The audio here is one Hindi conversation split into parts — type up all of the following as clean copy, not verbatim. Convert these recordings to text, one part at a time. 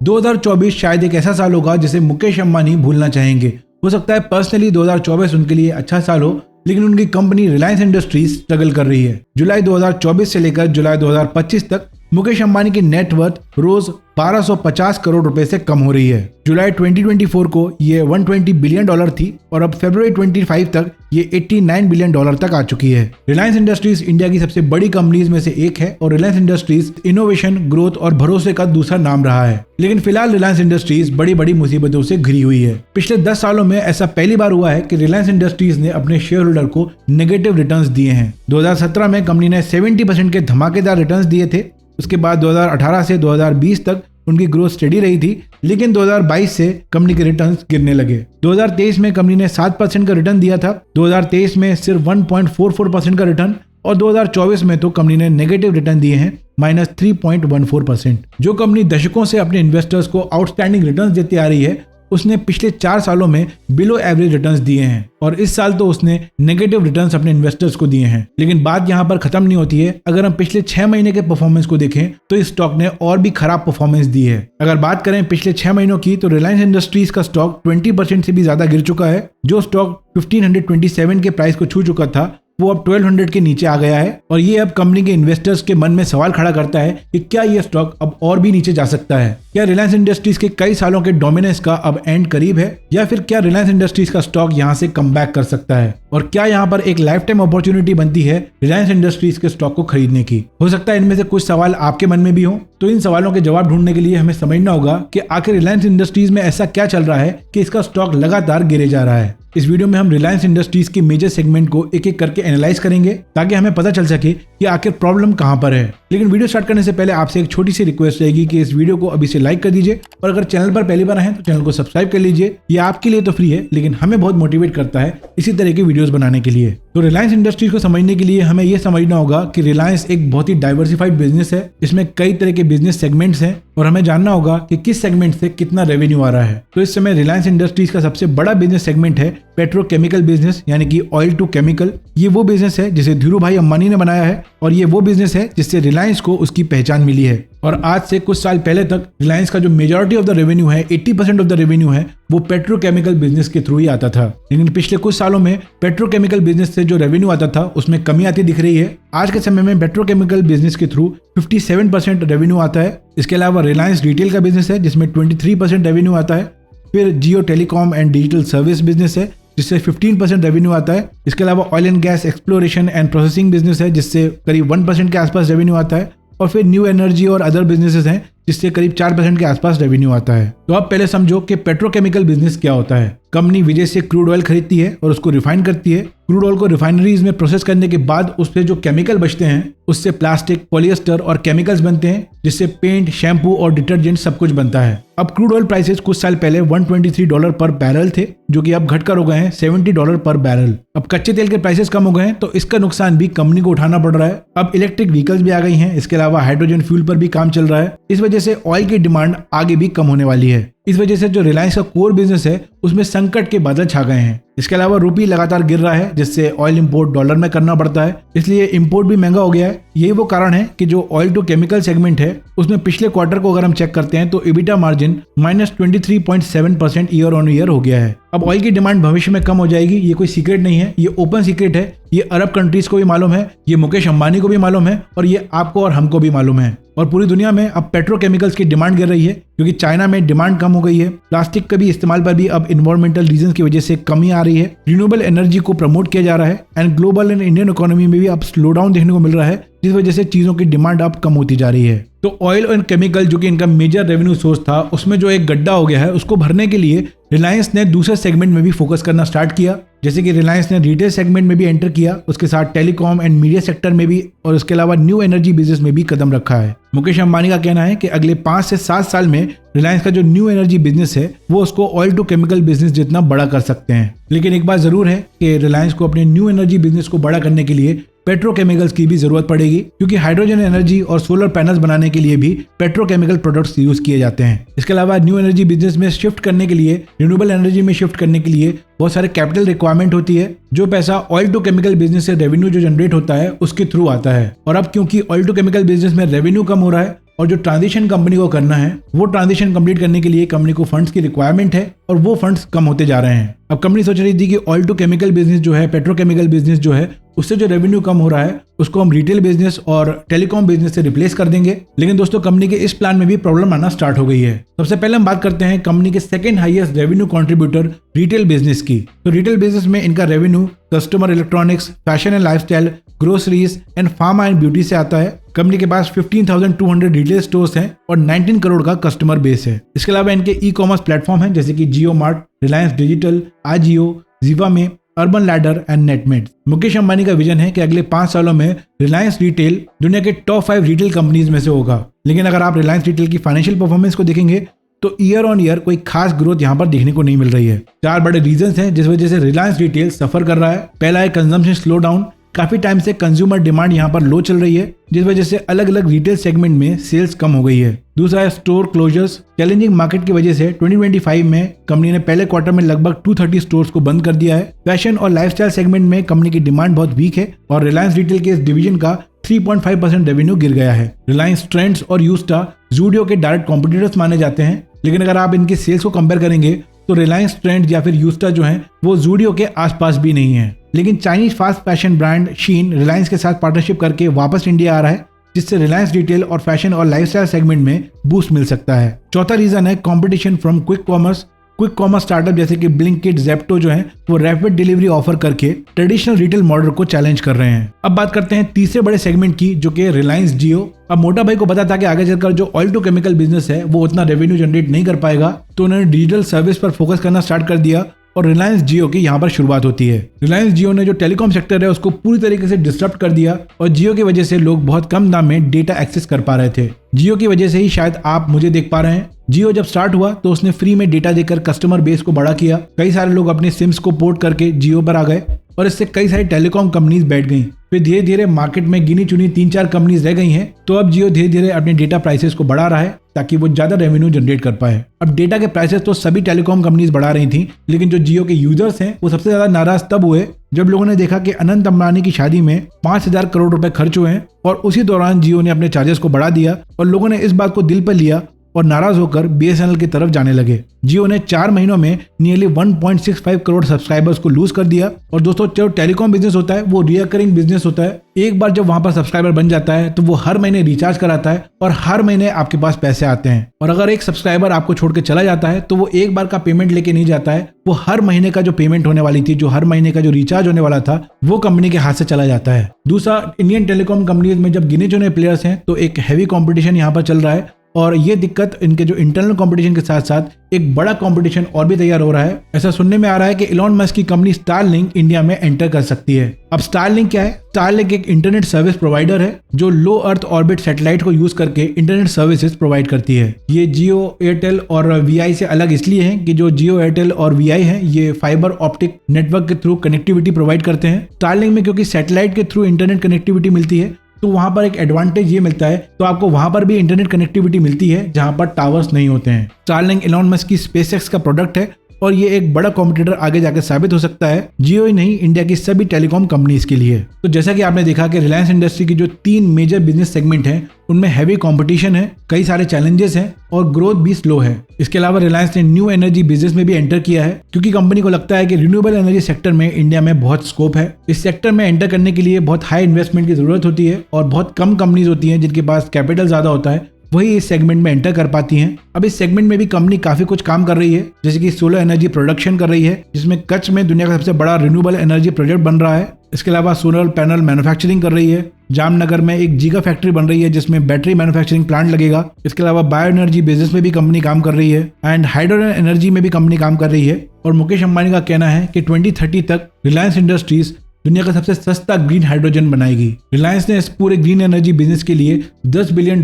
2024 शायद एक ऐसा साल होगा जिसे मुकेश अंबानी भूलना चाहेंगे। हो सकता है पर्सनली 2024 उनके लिए अच्छा साल हो, लेकिन उनकी कंपनी रिलायंस इंडस्ट्रीज स्ट्रगल कर रही है। जुलाई 2024 से लेकर जुलाई 2025 तक मुकेश अंबानी की नेटवर्थ रोज 1250 करोड़ रुपए से कम हो रही है। जुलाई 2024 को ये 120 बिलियन डॉलर थी और अब फरवरी 25 तक ये 89 बिलियन डॉलर तक आ चुकी है। रिलायंस इंडस्ट्रीज इंडिया की सबसे बड़ी कंपनीज में से एक है और रिलायंस इंडस्ट्रीज इनोवेशन, ग्रोथ और भरोसे का दूसरा नाम रहा है। लेकिन फिलहाल रिलायंस इंडस्ट्रीज बड़ी बड़ी मुसीबतों से घिरी हुई है। पिछले 10 सालों में ऐसा पहली बार हुआ है कि रिलायंस इंडस्ट्रीज ने अपने शेयर होल्डर को नेगेटिव रिटर्न्स दिए हैं। 2017 में कंपनी ने 70% के धमाकेदार रिटर्न्स दिए थे। उसके बाद 2018 से 2020 तक उनकी ग्रोथ स्टेडी रही थी, लेकिन 2022 से कंपनी के रिटर्न्स गिरने लगे। 2023 में कंपनी ने 7% का रिटर्न दिया था, 2023 में सिर्फ 1.44% का रिटर्न और 2024 में तो कंपनी ने नेगेटिव रिटर्न दिए हैं -3.14%। जो कंपनी दशकों से अपने इन्वेस्टर्स को आउटस्टैंडिंग रिटर्न्स देती आ रही है, उसने पिछले 4 सालों में बिलो एवरेज रिटर्न्स दिए हैं और इस साल तो उसने नेगेटिव रिटर्न्स अपने इन्वेस्टर्स को दिए हैं। लेकिन बात यहाँ पर खत्म नहीं होती है। अगर हम पिछले 6 महीने के परफॉर्मेंस को देखें तो इस स्टॉक ने और भी खराब परफॉर्मेंस दी है। अगर बात करें पिछले 6 महीनों की तो रिलायंस इंडस्ट्रीज का स्टॉक 20% से भी ज्यादा गिर चुका है। जो स्टॉक 1527 के प्राइस को छू चुका था वो अब 1200 के नीचे आ गया है और ये अब कंपनी के इन्वेस्टर्स के मन में सवाल खड़ा करता है कि क्या ये स्टॉक अब और भी नीचे जा सकता है। क्या रिलायंस इंडस्ट्रीज के कई सालों के डोमिनेंस का अब एंड करीब है या फिर क्या रिलायंस इंडस्ट्रीज का स्टॉक यहाँ से कम बैक कर सकता है और क्या यहाँ पर एक लाइफ टाइम अपॉर्चुनिटी बनती है रिलायंस इंडस्ट्रीज के स्टॉक को खरीदने की। हो सकता है इनमें से कुछ सवाल आपके मन में भी हो। तो इन सवालों के जवाब ढूंढने के लिए हमें समझना होगा कि आखिर रिलायंस इंडस्ट्रीज में ऐसा क्या चल रहा है कि इसका स्टॉक लगातार गिरे जा रहा है। इस वीडियो में हम रिलायंस इंडस्ट्रीज के मेजर सेगमेंट को एक एक करके एनालाइज करेंगे ताकि हमें पता चल सके कि आखिर प्रॉब्लम कहां पर है। लेकिन वीडियो स्टार्ट करने से पहले आपसे एक छोटी सी रिक्वेस्ट रहेगी कि इस वीडियो को अभी से लाइक कर दीजिए और अगर चैनल पर पहली बार हैं तो चैनल को सब्सक्राइब कर लीजिए। ये आपके लिए तो फ्री है लेकिन हमें बहुत मोटिवेट करता है इसी तरह की वीडियोस बनाने के लिए। तो रिलायंस इंडस्ट्रीज को समझने के लिए हमें यह समझना होगा कि रिलायंस एक बहुत ही डाइवर्सिफाइड बिजनेस है। इसमें कई तरह के बिजनेस सेगमेंट्स हैं और हमें जानना होगा कि किस सेगमेंट से कितना रेवेन्यू आ रहा है। तो इस समय रिलायंस इंडस्ट्रीज का सबसे बड़ा बिजनेस सेगमेंट है पेट्रोकेमिकल बिजनेस, यानी कि ऑयल टू केमिकल। ये वो बिजनेस है जिसे धीरू भाई अंबानी ने बनाया है और ये वो बिजनेस है जिससे रिलायंस को उसकी पहचान मिली है। और आज से कुछ साल पहले तक रिलायंस का जो मेजॉरिटी ऑफ द रेवेन्यू है, 80% ऑफ द रेवेन्यू है, वो पेट्रोकेमिकल बिजनेस के थ्रू ही आता था। लेकिन पिछले कुछ सालों में पेट्रोकेमिकल बिजनेस से जो रेवेन्यू आता था उसमें कमी आती दिख रही है। आज के समय में पेट्रोकेमिकल बिजनेस के थ्रू 57% रेवेन्यू आता है। इसके अलावा रिलायंस रिटेल का बिजनेस है जिसमें 23% रेवेन्यू आता है। फिर Jio telecom and digital service business है जिससे 15% रेवेन्यू आता है। इसके अलावा oil and gas exploration and processing business है जिससे करीब 1% के आसपास रेवेन्यू आता है। और फिर न्यू एनर्जी और अदर बिजनेसेस हैं जिससे करीब 4% के आसपास रेवेन्यू आता है। तो अब पहले समझो कि पेट्रोकेमिकल बिजनेस क्या होता है। कंपनी विदेश से क्रूड ऑयल खरीदती है और उसको रिफाइन करती है। क्रूड ऑयल को रिफाइनरीज में प्रोसेस करने के बाद उससे जो केमिकल बचते हैं उससे प्लास्टिक, पॉलिएस्टर और केमिकल्स बनते हैं जिससे पेंट, शैम्पू और डिटर्जेंट सब कुछ बनता है। अब क्रूड ऑयल प्राइसेस कुछ साल पहले $123 पर बैरल थे जो कि अब घटकर हो गए हैं $70 पर बैरल। अब कच्चे तेल के प्राइसेस कम हो गए हैं तो इसका नुकसान भी कंपनी को उठाना पड़ रहा है। अब इलेक्ट्रिक व्हीकल्स भी आ गई हैं। इसके अलावा हाइड्रोजन फ्यूल पर भी काम चल रहा है। इस वजह से ऑयल की डिमांड आगे भी कम होने वाली है। इस वजह से जो रिलायंस का कोर बिजनेस है उसमें संकट के बादल छा गए हैं। इसके अलावा रुपी लगातार गिर रहा है जिससे ऑयल इंपोर्ट डॉलर में करना पड़ता है, इसलिए इंपोर्ट भी महंगा हो गया है। यही वो कारण है कि जो ऑयल टू केमिकल सेगमेंट है उसमें पिछले क्वार्टर को अगर हम चेक करते हैं तो EBITDA margin -23.7% year on year हो गया है। अब ऑयल की डिमांड भविष्य में कम हो जाएगी, ये कोई सीक्रेट नहीं है, ये ओपन सीक्रेट है। ये अरब कंट्रीज को भी मालूम है, ये मुकेश अंबानी को भी मालूम है और ये आपको और हमको भी मालूम है। और पूरी दुनिया में अब पेट्रोकेमिकल्स की डिमांड गिर रही है क्योंकि चाइना में डिमांड कम हो गई है। प्लास्टिक के भी इस्तेमाल पर भी अब इन्वायरमेंटल रीजंस की वजह से कमी आ रही है। रिन्यूएबल एनर्जी को प्रमोट किया जा रहा है and global and Indian economy में भी अब स्लो डाउन देखने को मिल रहा है जिस वजह से चीजों की डिमांड अब कम होती जा रही है। तो ऑयल एंड केमिकल जो कि इनका मेजर रेवेन्यू सोर्स था उसमें जो एक गड्ढा हो गया है उसको भरने के लिए रिलायंस ने दूसरे सेगमेंट में भी फोकस करना स्टार्ट किया। जैसे कि रिलायंस ने रिटेल सेगमेंट में भी एंटर किया, उसके साथ टेलीकॉम एंड मीडिया सेक्टर में भी और उसके अलावा न्यू एनर्जी बिजनेस में भी कदम रखा है। मुकेश अंबानी का कहना है कि अगले 5 से 7 साल में रिलायंस का जो न्यू एनर्जी बिजनेस है वो उसको ऑयल टू केमिकल बिजनेस जितना बड़ा कर सकते हैं। लेकिन एक बात जरूर है कि रिलायंस को अपने न्यू एनर्जी बिजनेस को बड़ा करने के लिए पेट्रोकेमिकल्स की भी जरूरत पड़ेगी क्योंकि हाइड्रोजन एनर्जी और सोलर पैनल्स बनाने के लिए भी पेट्रोकेमिकल प्रोडक्ट्स यूज किए जाते हैं। इसके अलावा न्यू एनर्जी बिजनेस में शिफ्ट करने के लिए, रिन्यूएबल एनर्जी में शिफ्ट करने के लिए बहुत सारे कैपिटल रिक्वायरमेंट होती है। जो पैसा ऑयल टू केमिकल बिजनेस से रेवेन्यू जो जनरेट होता है उसके थ्रू आता है। और अब क्योंकि ऑयल टू केमिकल बिजनेस में रेवेन्यू कम हो रहा है और जो ट्रांजिशन कंपनी को करना है वो ट्रांजिशन कंप्लीट करने के लिए कंपनी को फंड्स की रिक्वायरमेंट है और वो फंड्स कम होते जा रहे हैं। अब कंपनी सोच रही थी कि ऑयल टू केमिकल बिजनेस जो है, पेट्रोकेमिकल बिजनेस जो है, उससे जो रेवेन्यू कम हो रहा है उसको हम रिटेल बिजनेस और टेलीकॉम बिजनेस से रिप्लेस कर देंगे। लेकिन दोस्तों कंपनी के इस प्लान में भी प्रॉब्लम आना स्टार्ट हो गई है। सबसे पहले हम बात करते हैं कंपनी के second highest revenue contributor retail business की। तो रिटेल बिजनेस में इनका revenue customer electronics, fashion and lifestyle, groceries and pharma and beauty से आता है। कंपनी के पास 15,200 रिटेल स्टोर्स हैं और 19 करोड़ का कस्टमर बेस है। इसके अलावा इनके ई कॉमर्स प्लेटफॉर्म हैं जैसे कि Jio mart, Reliance digital, AJIO, Zivame, urban ladder and Netmeds. Mukesh Ambani का विजन है कि अगले 5 सालों में रिलायंस रिटेल दुनिया के टॉप 5 रिटेल कंपनीज में से होगा। लेकिन अगर आप रिलायंस रिटेल की फाइनेंशियल परफॉर्मेंस को देखेंगे तो ईयर ऑन ईयर कोई खास ग्रोथ यहाँ पर देखने को नहीं मिल रही है। 4 बड़े रीजंस हैं जिस वजह से रिलायंस रिटेल सफर कर रहा है। पहला है कंजम्पशन स्लो डाउन। काफी टाइम से कंज्यूमर डिमांड यहाँ पर लो चल रही है जिस वजह से अलग अलग रिटेल सेगमेंट में सेल्स कम हो गई है। दूसरा है स्टोर क्लोजर्स। चैलेंजिंग मार्केट की वजह से 2025 में कंपनी ने पहले क्वार्टर में लगभग 230 स्टोर्स को बंद कर दिया है। फैशन और लाइफस्टाइल सेगमेंट में कंपनी की डिमांड बहुत वीक है और रिलायंस रिटेल के इस डिवीजन का 3.5% रेवेन्यू गिर गया है। रिलायंस ट्रेंड्स और यूस्टा ज़ूडियो के डायरेक्ट कॉम्पिटिटर्स माने जाते हैं, लेकिन अगर आप इनके सेल्स को कंपेयर करेंगे तो रिलायंस ट्रेंड्स या फिर यूस्टा जो है वो ज़ूडियो के आसपास भी नहीं है। लेकिन चाइनीज फास्ट फैशन ब्रांड शीन रिलायंस के साथ पार्टनरशिप करके वापस इंडिया आ रहा है जिससे रिलायंस रिटेल और फैशन और लाइफस्टाइल सेगमेंट में बूस्ट मिल सकता है। चौथा रीजन है competition from quick commerce. Quick commerce startup जैसे कि ब्लिंकिट, ज़ेप्टो जो है वो रैपिड डिलीवरी ऑफर करके ट्रेडिशनल रिटेल मॉडल को चैलेंज कर रहे हैं। अब बात करते हैं तीसरे बड़े सेगमेंट की जो कि रिलायंस जियो। अब मोटा भाई को पता था कि आगे चलकर जो ऑयल टू केमिकल बिजनेस है वो उतना रेवेन्यू जनरेट नहीं कर पाएगा, तो उन्होंने डिजिटल सर्विस पर फोकस करना स्टार्ट कर दिया और रिलायंस जियो की यहाँ पर शुरुआत होती है। रिलायंस जियो ने जो टेलीकॉम सेक्टर है उसको पूरी तरीके से डिस्टर्ब कर दिया और जियो की वजह से लोग बहुत कम दाम में डेटा एक्सेस कर पा रहे थे। जियो की वजह से ही शायद आप मुझे देख पा रहे हैं। जियो जब स्टार्ट हुआ तो उसने फ्री में डेटा देकर कस्टमर बेस को बड़ा किया। कई सारे लोग अपने सिम्स को पोर्ट करके जियो पर आ गए और इससे कई सारी टेलीकॉम कंपनीज बैठ गईं। फिर धीरे धीरे मार्केट में गिनी चुनी 3-4 कंपनीज रह गई हैं। तो अब जियो धीरे धीरे अपने डेटा प्राइसेस को बढ़ा रहा है ताकि वो ज्यादा रेवेन्यू जनरेट कर पाए। अब डेटा के प्राइसेस तो सभी टेलीकॉम कंपनीज बढ़ा रही थी, लेकिन जो जियो के यूजर्स हैं वो सबसे ज्यादा नाराज तब हुए जब लोगों ने देखा कि अनंत अंबानी की शादी में 5,000 करोड़ रुपए खर्च हुए हैं और उसी दौरान जियो ने अपने चार्जेस को बढ़ा दिया और लोगों ने इस बात को दिल पर लिया और नाराज होकर बीएसएनएल की तरफ जाने लगे। जियो ने 4 महीनों में नियरली 1.65 करोड़ सब्सक्राइबर्स को लूज कर दिया। और दोस्तों जो टेलीकॉम बिजनेस होता है वो रिकरिंग बिजनेस होता है। एक बार जब वहां पर सब्सक्राइबर बन जाता है तो वो हर महीने रिचार्ज कराता है और हर महीने आपके पास पैसे आते हैं। और अगर एक सब्सक्राइबर आपको छोड़ के चला जाता है तो वो एक बार का पेमेंट लेके नहीं जाता है, वो हर महीने का जो पेमेंट होने वाली थी, जो हर महीने का जो रिचार्ज होने वाला था, वो कंपनी के हाथ से चला जाता है। दूसरा, इंडियन टेलीकॉम कंपनीज में जब गिने चुने प्लेयर्स हैं तो एक हैवी कॉम्पिटिशन यहाँ पर चल रहा है और ये दिक्कत इनके जो इंटरनल कंपटीशन के साथ साथ एक बड़ा कंपटीशन और भी तैयार हो रहा है। ऐसा सुनने में आ रहा है कि इलॉन मस्क की कंपनी स्टारलिंक इंडिया में एंटर कर सकती है। अब स्टारलिंक क्या है? स्टारलिंक एक इंटरनेट सर्विस प्रोवाइडर है जो लो अर्थ ऑर्बिट सैटेलाइट को यूज करके इंटरनेट सर्विसेज प्रोवाइड करती है। ये जियो, एयरटेल और वीआई से अलग इसलिए है कि जो जियो, एयरटेल और वीआई है ये फाइबर ऑप्टिक नेटवर्क के थ्रू कनेक्टिविटी प्रोवाइड करते हैं। स्टारलिंक में क्योंकि सैटेलाइट के थ्रू इंटरनेट कनेक्टिविटी मिलती है तो वहां पर एक एडवांटेज ये मिलता है, तो आपको वहां पर भी इंटरनेट कनेक्टिविटी मिलती है जहां पर टावर्स नहीं होते हैं। स्टारलिंक इलॉन मस्क की स्पेसएक्स का प्रोडक्ट है और ये एक बड़ा कॉम्पिटिटर आगे जाकर साबित हो सकता है, जियो ही नहीं इंडिया की सभी टेलीकॉम कंपनीज के लिए। तो जैसा कि आपने देखा कि रिलायंस इंडस्ट्री की जो 3 मेजर बिजनेस सेगमेंट हैं उनमें हैवी कंपटीशन है, कई सारे चैलेंजेस हैं और ग्रोथ भी स्लो है। इसके अलावा रिलायंस ने न्यू एनर्जी बिजनेस में भी एंटर किया है क्योंकि कंपनी को लगता है कि रिन्यूएबल एनर्जी सेक्टर में इंडिया में बहुत स्कोप है। इस सेक्टर में एंटर करने के लिए बहुत हाई इन्वेस्टमेंट की जरूरत होती है और बहुत कम कंपनीज होती हैं जिनके पास कैपिटल ज्यादा होता है, वही इस सेगमेंट में एंटर कर पाती हैं। अब इस सेगमेंट में भी कंपनी काफी कुछ काम कर रही है, जैसे कि सोलर एनर्जी प्रोडक्शन कर रही है जिसमें कच्छ में दुनिया का सबसे बड़ा रिन्यूएबल एनर्जी प्रोजेक्ट बन रहा है। इसके अलावा सोलर पैनल मैन्युफैक्चरिंग कर रही है। जामनगर में एक गीगा फैक्ट्री बन रही है जिसमें बैटरी मैन्युफैक्चरिंग प्लांट लगेगा। इसके अलावा बायो एनर्जी बिजनेस में भी कंपनी काम कर रही है एंड हाइड्रोजन एनर्जी में भी कंपनी काम कर रही है। और मुकेश अंबानी का कहना है कि 2030 तक रिलायंस इंडस्ट्रीज दुनिया का सबसे सस्ता ग्रीन हाइड्रोजन बनाएगी। रिलायंस ने इस पूरे ग्रीन एनर्जी बिजनेस के लिए $10 बिलियन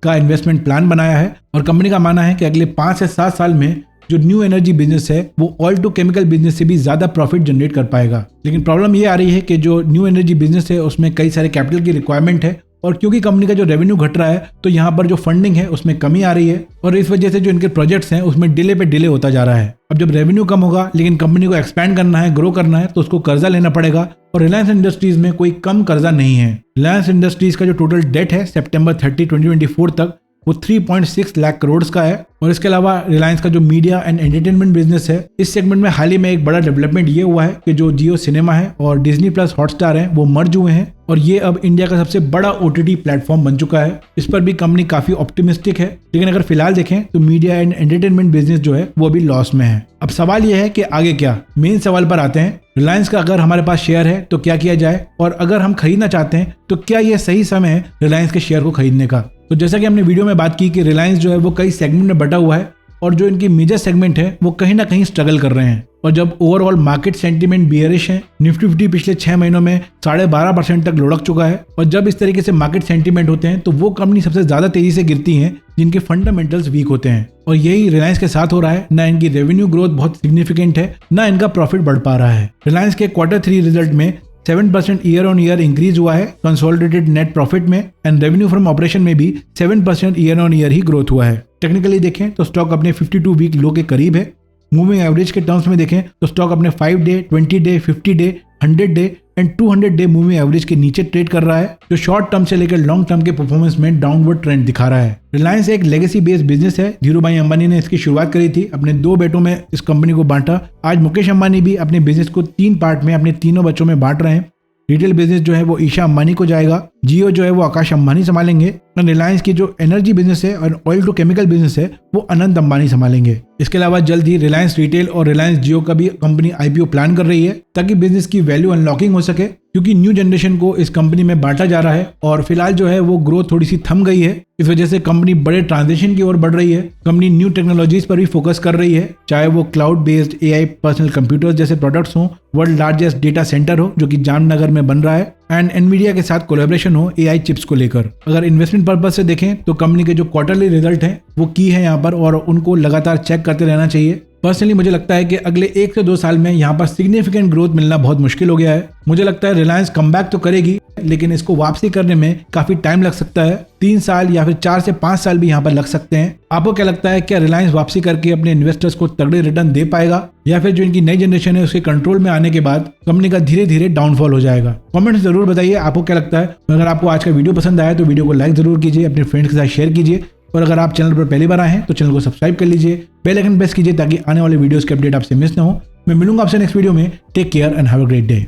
का इन्वेस्टमेंट प्लान बनाया है और कंपनी का मानना है कि अगले 5 से 7 साल में जो न्यू एनर्जी बिजनेस है वो ऑयल टू केमिकल बिजनेस से भी ज्यादा प्रॉफिट जनरेट कर पाएगा। लेकिन प्रॉब्लम ये आ रही है कि जो न्यू एनर्जी बिजनेस है उसमें कई सारे कैपिटल की रिक्वायरमेंट है और क्योंकि कंपनी का जो रेवेन्यू घट रहा है तो यहाँ पर जो फंडिंग है उसमें कमी आ रही है और इस वजह से जो इनके प्रोजेक्ट्स हैं उसमें डिले पे डिले होता जा रहा है। अब जब रेवेन्यू कम होगा लेकिन कंपनी को एक्सपैंड करना है, ग्रो करना है, तो उसको कर्जा लेना पड़ेगा और रिलायंस इंडस्ट्रीज में कोई कम कर्जा नहीं है। रिलायंस इंडस्ट्रीज का जो टोटल डेट है सितंबर 30, 2024 तक वो 3.6 लाख करोड़ का है। और इसके अलावा रिलायंस का जो मीडिया एंड एंटरटेनमेंट बिजनेस है, इस सेगमेंट में हाल ही में एक बड़ा डेवलपमेंट ये हुआ है कि जो जियो सिनेमा है और डिज्नी प्लस हॉटस्टार है वो मर्ज हुए हैं और ये अब इंडिया का सबसे बड़ा OTT प्लेटफॉर्म बन चुका है। इस पर भी कंपनी काफी ऑप्टिमिस्टिक है, लेकिन अगर फिलहाल देखें तो मीडिया एंड एंटरटेनमेंट बिजनेस जो है वो अभी लॉस में है। अब सवाल ये है कि आगे क्या। मेन सवाल पर आते हैं, रिलायंस का अगर हमारे पास शेयर है तो क्या किया जाए, और अगर हम खरीदना चाहते हैं तो क्या ये सही समय है रिलायंस के शेयर को खरीदने का। तो जैसा कि हमने वीडियो में बात की कि रिलायंस जो है वो कई सेगमेंट में बटा हुआ है और जो इनकी मेजर सेगमेंट है वो कहीं ना कहीं स्ट्रगल कर रहे हैं। और जब ओवरऑल मार्केट सेंटीमेंट बियरिश है, निफ्टी 50 पिछले 6 महीनों में 12.5% तक लुढ़क चुका है, और जब इस तरीके से मार्केट सेंटीमेंट होते हैं तो वो कंपनी सबसे ज्यादा तेजी से गिरती हैं जिनके फंडामेंटल्स वीक होते हैं। और यही रिलायंस के साथ हो रहा है। ना इनकी रेवेन्यू ग्रोथ बहुत सिग्निफिकेंट है, ना इनका प्रॉफिट बढ़ पा रहा है। रिलायंस के Q3 रिजल्ट में 7% ईयर ऑन ईयर इंक्रीज हुआ है कंसोलिडेटेड नेट प्रॉफिट में, एंड रेवेन्यू फ्रॉम ऑपरेशन में भी 7% year on year he growth हुआ है। टेक्निकली देखें तो स्टॉक अपने 52 वीक लो के करीब है। मूविंग एवरेज के टर्म्स में देखें तो स्टॉक अपने 5 day, 20 day, 50 day, 100 day and 200 day moving average के नीचे ट्रेड कर रहा है, जो शॉर्ट टर्म से लेकर लॉन्ग टर्म के परफॉर्मेंस में डाउनवर्ड ट्रेंड दिखा रहा है। रिलायंस एक लेगेसी बेस्ड बिजनेस है। धीरूभाई अंबानी ने इसकी शुरुआत करी थी, अपने 2 बेटों में इस कंपनी को बांटा। आज मुकेश अंबानी भी अपने बिजनेस को 3 पार्ट में अपने तीनों बच्चों में बांट रहे हैं। रिटेल बिजनेस जो है वो ईशा अंबानी को जाएगा, जियो जो है वो आकाश अंबानी संभालेंगे, और रिलायंस की जो एनर्जी बिजनेस है और ऑयल टू केमिकल बिजनेस है वो अनंत अंबानी संभालेंगे। इसके अलावा जल्द ही रिलायंस रिटेल और रिलायंस जियो का भी कंपनी IPO प्लान कर रही है ताकि बिजनेस की वैल्यू अनलॉकिंग हो सके, क्योंकि न्यू जनरेशन को इस कंपनी में बांटा जा रहा है और फिलहाल जो है वो ग्रोथ थोड़ी सी थम गई है। इस वजह से कंपनी बड़े ट्रांजिशन की ओर बढ़ रही है। कंपनी न्यू टेक्नोलॉजीज पर भी फोकस कर रही है, चाहे वो cloud based AI personal computers जैसे प्रोडक्ट्स हो, वर्ल्ड लार्जेस्ट डेटा सेंटर हो जो कि जामनगर में बन रहा है, एंड एनवीडिया के साथ कोलैबोरेशन हो AI चिप्स को लेकर। अगर इन्वेस्टमेंट पर्पज से देखें तो कंपनी के जो क्वार्टरली रिजल्ट हैं वो की है यहाँ पर, और उनको लगातार चेक करते रहना चाहिए। पर्सनली मुझे लगता है कि अगले 1 से 2 साल में यहाँ पर सिग्निफिकेंट ग्रोथ मिलना बहुत मुश्किल हो गया है। मुझे लगता है रिलायंस कमबैक तो करेगी, लेकिन इसको वापसी करने में काफी टाइम लग सकता है। 3 साल या फिर 4 से 5 साल भी यहाँ पर लग सकते हैं। आपको क्या लगता है, क्या रिलायंस वापसी करके अपने इन्वेस्टर्स को तगड़े रिटर्न दे पाएगा, या फिर जो इनकी नई जनरेशन है उसके कंट्रोल में आने के बाद कंपनी का धीरे धीरे डाउनफॉल हो जाएगा? कमेंट जरूर बताइए आपको क्या लगता है। अगर आपको आज का वीडियो पसंद आया तो वीडियो को लाइक जरूर कीजिए, अपने फ्रेंड्स के साथ शेयर कीजिए, और अगर आप चैनल पर पहली बार आए हैं तो चैनल को सब्सक्राइब कर लीजिए, बेल आइकन प्रेस कीजिए ताकि आने वाले वीडियोस के अपडेट आपसे मिस ना हो। मैं मिलूंगा आपसे नेक्स्ट वीडियो में। Take care and have a great day.